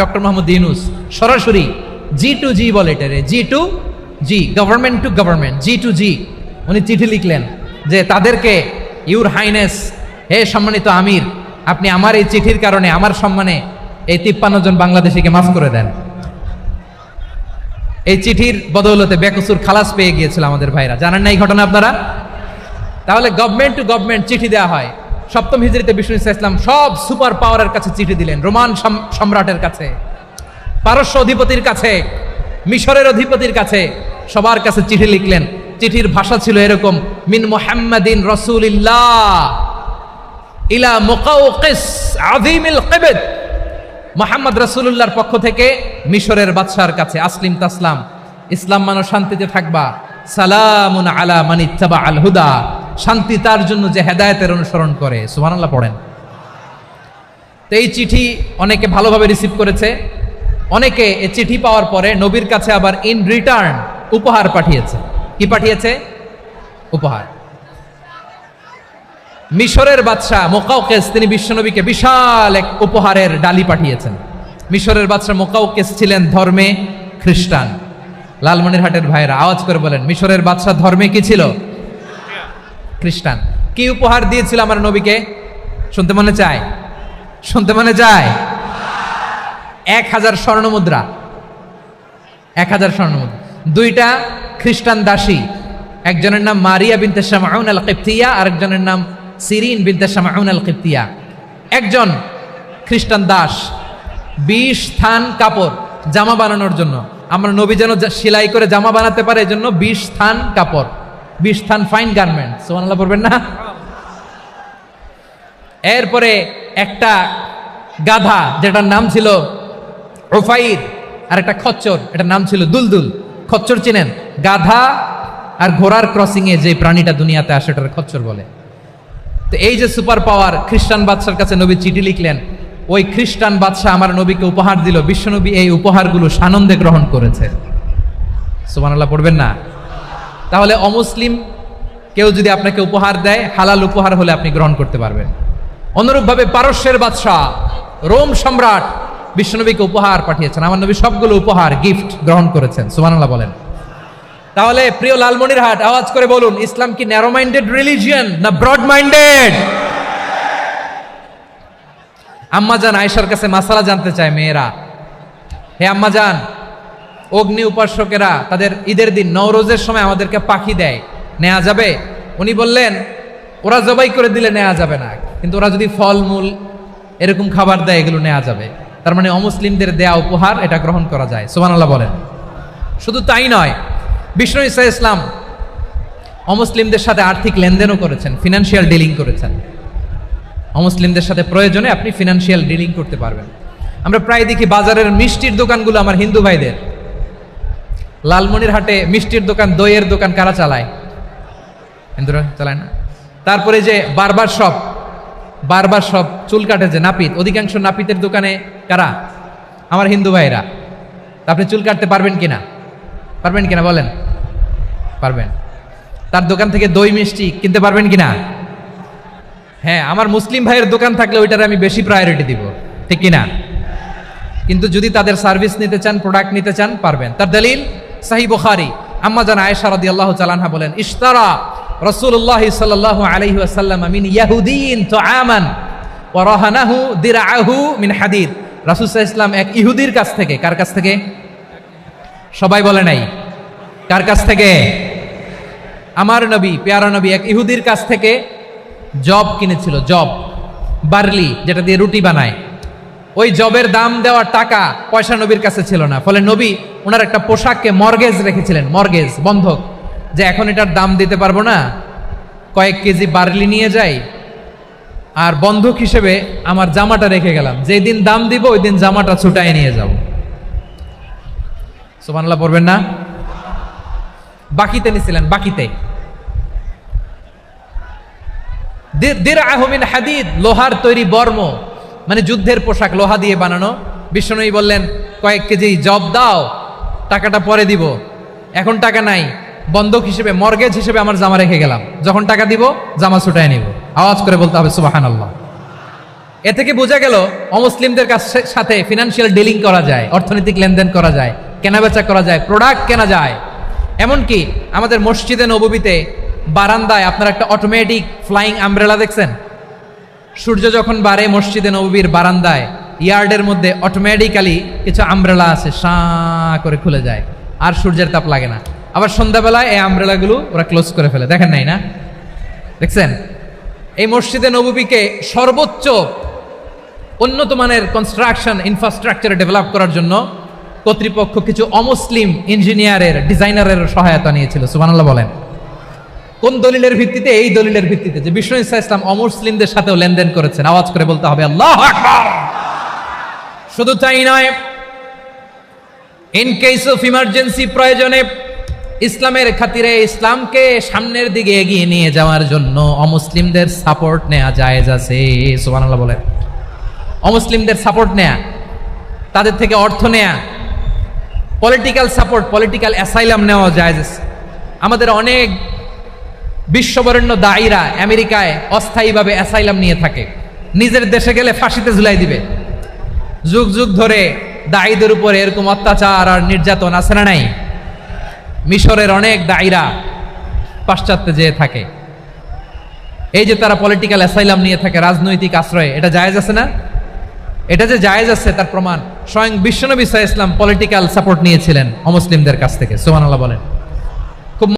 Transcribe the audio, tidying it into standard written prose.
Doctor Mohammad Yunus সরাসরি G2G বলে এটারে, G2G, government to government, G2G। উনি চিঠি লিখলেন যে তাদেরকে, ইউর হাইনেস, হে সম্মানিত আমির, আপনি আমার এই চিঠির কারণে আমার সম্মানে এই 53 জন বাংলাদেশিকে মাফ করে দেন। এই চিঠির বদৌলতে বেকসুর খালাস পেয়ে গিয়েছিল আমাদের ভাইরা, জানেন না এই ঘটনা আপনারা? তাহলে গভর্নমেন্ট টু গভর্নমেন্ট চিঠি দেওয়া হয়। সপ্তম হিজরিতে বিষ্ণু ইসলাম সব সুপার পাওয়ারের কাছে চিঠি দিলেন, রোমান সম্রাটের কাছে, পারস্য অধিপতির কাছে, মিশরের অধিপতির কাছে, সবার কাছে চিঠি লিখলেন। চিঠির ভাষা ছিল এরকম, মিন মুহাম্মাদিন রাসূলিল্লাহ ইলা মুকাওকিস আযীমিল কিবত। মুহাম্মদ রাসূলুল্লাহর পক্ষ থেকে মিশরের বাদশার কাছে, আসলিম তাসলাম, ইসলাম মানো শান্তিতে থাকবা, সালামুন আলা মান ইত্তাবা আল হুদা, শান্তি তার জন্য যে হেদায়েতের অনুসরণ করে। সুবহানাল্লাহ পড়েন। তো এই চিঠি অনেকে ভালোভাবে রিসিভ করেছে, অনেকে এই চিঠি পাওয়ার পরে নবীর কাছে আবার ইন রিটার্ন উপহার পাঠিয়েছে। কি পাঠিয়েছে? উপহার। মিশরের বাদশা মুকাওকিস তিনি বিশ্বনবীকে বিশাল এক উপহারের ডালি পাঠিয়েছেন। মিশরের বাদশা মুকাওকিস ছিলেন ধর্মে খ্রিস্টান। লালমনিরহাটের ভাইরা আওয়াজ করে বলেন, মিশরের বাদশা ধর্মে কি ছিল? খ্রিস্টান। কি উপহার দিয়েছিল আমার নবীকে? শুনতে মনে চায়? শুনতে মনে চায়? 1000 স্বর্ণ মুদ্রা। 1000 স্বর্ণ মুদ্রা। 2টা খ্রিস্টান দাসী, একজনের নাম মারিয়া বিনতে শামউন আল কিবতিয়া, আরেকজনের নাম সিরিন বিনতে শামউন আল কিবতিয়া। একজন খ্রিস্টান দাস 20 থান কাপড় জামা বানানোর জন্য, আমরা নবী যেন সেলাই করে জামা বানাতে পারে এজন্য 20 থান কাপড়, 20 থান ফাইন গার্মেন্ট। সুবহানাল্লাহ পড়বেন না? এরপরে একটা গাধা যেটার নাম ছিল উফাইর, আর একটা খচ্চর, এটার নাম ছিল দুলদুল। খচ্চর চিনেন? গাধা আর ঘোড়ার ক্রসিং এ যে প্রাণীটা দুনিয়াতে আসে ওটার খচ্চর বলে। তো এই যে সুপার পাওয়ার খ্রিস্টান বাদশার কাছে নবী চিঠি লিখলেন, ওই খ্রিস্টান বাদশা আমার নবীকে উপহার দিল। বিশ্বনবী এই উপহারগুলো সানন্দে গ্রহণ করেছে। সুবহানাল্লাহ পড়বেন না? তাহলে অমুসলিম কেউ যদি আপনাকে উপহার দেয়, হালাল উপহার হলে আপনি গ্রহণ করতে পারবেন। অনুরূপভাবে পারস্যের বাদশা, রোম সম্রাট বিশ্বনবীকে উপহার পাঠিয়েছেন। আমার নবী সবগুলো উপহার, গিফট গ্রহণ করেছেন। সুবহানাল্লাহ বলেন। তাহলে প্রিয় লালমনিরহাট আওয়াজ করে বলুন, ইসলাম কি ন্যারো মাইন্ডেড রিলিজিয়ন না ব্রড মাইন্ডেড? আম্মাজান আয়েশার কাছে মাসালা জানতে চায় মেয়েরা, হে আম্মাজান, অগ্নি উপাসকেরা তাদের ঈদের দিন নওরোজের সময় আমাদেরকে পাখি দেয়, নেওয়া যাবে? উনি বললেন, ওরা জবাই করে দিলে নেওয়া যাবে না, কিন্তু ওরা যদি ফলমূল এরকম খাবার দেয় এগুলো নেওয়া যাবে। তার মানে অমুসলিমদের দেয়া উপহার এটা গ্রহণ করা যায়। সুবহানাল্লাহ বলেন। শুধু তাই নয়, বিষ্ণু ঈসা ইসলাম অমুসলিমদের সাথে আর্থিক লেনদেনও করেছেন, ফিনান্সিয়াল ডিলিং করেছেন। অমুসলিমদের সাথে প্রয়োজনে আপনি ফিনান্সিয়াল ডিলিং করতে পারবেন। আমরা প্রায় দেখি বাজারের মিষ্টির দোকানগুলো আমার হিন্দু ভাইদের। লালমনিরহাটে মিষ্টির দোকান, দইয়ের দোকান কারা চালায়? হিন্দুরা চালায় না? তারপরে যে বারবার শপ, চুল কাটে যে নাপিত, অধিকাংশ নাপিতের দোকানে কারা? আমার হিন্দু ভাইরা। আপনি চুল কাটতে পারবেন কিনা? পারবেন কিনা বলেন? পারবেন। তার দোকান থেকে দই মিষ্টি কিনতে পারবেন কিনা? হ্যাঁ, আমার মুসলিম ভাইয়ের দোকান থাকলে ওইটার আমি বেশি প্রায়োরিটি দিব, ঠিক কিনা? কিন্তু যদি তাদের সার্ভিস নিতে চান, প্রোডাক্ট নিতে চান, পারবেন। তার দলিল সহিহ বুখারী, আম্মা জান আয়েশা রাদিয়াল্লাহু তাআলা আনহা বলেন, ইশতারা রাসূলুল্লাহ সাল্লাল্লাহু আলাইহি ওয়াসাল্লাম মিন ইয়াহুদিয়িন তুআমান ওয়া রাহানাহু দিরআহু মিন হাদিদ। রাসূল সাল্লাল্লাহু আলাইহি ওয়াসাল্লাম এক ইহুদির কাছ থেকে, কার কাছ থেকে? সবাই বলে নাই কার কাছ থেকে? আমার নবী, পেয়ারা নবী এক ইহুদির কাছ থেকে জব কিনেছিল। জব, বার্লি, যেটা দিয়ে রুটি বানায়। ওই জবের দাম দেওয়ার টাকা পয়সা নবীর কাছে ছিল না। ফলে নবী ওনার একটা পোশাককে মর্গেজ রেখেছিলেন, মর্গেজ, বন্ধক, যে এখন এটার দাম দিতে পারবো না, কয়েক কেজি বার্লি নিয়ে যাই আর বন্ধক হিসেবে আমার জামাটা রেখে গেলাম, যেদিন দাম দিব ওই দিন জামাটা ছুটায় নিয়ে যাব। সুবহানাল্লাহ পড়বেন না? বাকিতে নিছিলেন, বাকিতে। দিরআহু মিন হাদিদ, লোহার তৈরি বর্ম, মানে যুদ্ধের পোশাক, লোহা দিয়ে বানানো। বিশ্বনবী বললেন, কয়েক কেজি জব দাও, টাকাটা পরে দিব, এখন টাকা নাই, বন্ধক হিসেবে, মর্গেজ হিসেবে আমার জামা রেখে গেলাম, যখন টাকা দিব জামা ছুটায় নিব। আওয়াজ করে বলতে হবে সুবহানাল্লাহ। এ থেকে বোঝা গেল অমুসলিমদের সাথে ফিনান্সিয়াল ডিলিং করা যায়, অর্থনৈতিক লেনদেন করা যায়, কেনাবেচা করা যায়, প্রোডাক্ট কেনা যায়। এমনকি আমাদের মসজিদে নববীতে বারান্দায় আপনারা একটা অটোমেটিক ফ্লাইং আমব্রেলা দেখছেন? সূর্য যখন বাড়ে মসজিদে নববীর বারান্দায় ইয়ার্ডের মধ্যে অটোমেটিক্যালি কিছু আমব্রেলা আছে, সাঁ করে খুলে যায়, আর সূর্যের তাপ লাগে না। আবার সন্ধ্যাবেলায় এই আমব্রেলাগুলো ওরা ক্লোজ করে ফেলে, দেখেন নাই না? দেখছেন? এই মসজিদে নববীকে সর্বোচ্চ উন্নত মানের কনস্ট্রাকশন ইনফ্রাস্ট্রাকচার ডেভেলপ করার জন্য কর্তৃপক্ষ কিছু অমুসলিম ইঞ্জিনিয়ারের, ডিজাইনারের সহায়তা নিয়েছিল। সুবহানাল্লাহ বলেন। কোন দলিলের ভিত্তিতে? এই দলিলের ভিত্তিতে যে বিষ্ণু ঈসা ইসলাম অমুসলিমদের সাথেও লেনদেন করেছেন। আওয়াজ করে বলতে হবে আল্লাহু আকবার। শুধু তাই নয়, ইন কেস অফ ইমার্জেন্সি, প্রয়োজনে ইসলামের খাতিরে ইসলামকে সামনের দিকে এগিয়ে নিয়ে যাওয়ার জন্য অমুসলিমদের সাপোর্ট নেওয়া জায়েজ আছে। সুবহানাল্লাহ বলেন। অমুসলিমদের সাপোর্ট নেয়া, তাদের থেকে অর্থ নেয়া, পলিটিক্যাল সাপোর্ট, পলিটিক্যাল অ্যাসাইলাম নেওয়া জায়েজ আছে। আমাদের অনেক বিশ্ববরেণ্য দায়ীরা আমেরিকায় অস্থায়ীভাবে অ্যাসাইলাম নিয়ে থাকে, নিজের দেশে গেলে ফাঁসিতে ঝুলাই দিবে। যুগ যুগ ধরে দায়ীদের উপরে এরকম অত্যাচার আর নির্যাতন আছে না নাই? মিশরের অনেক দায়ীরা পাশ্চাত্যে যেয়ে থাকে। এই যে তারা পলিটিক্যাল অ্যাসাইলাম নিয়ে থাকে, রাজনৈতিক আশ্রয়, এটা জায়েজ আছে না? এটা যে জায়েজ আছে তার প্রমাণ স্বয়ং বিশ্বনবী সাল্লাল্লাহু আলাইহি ওয়াসাল্লাম পলিটিক্যাল সাপোর্ট নিয়েছিলেন অমুসলিমদের কাছ থেকে। সুবহানাল্লাহ বলেন।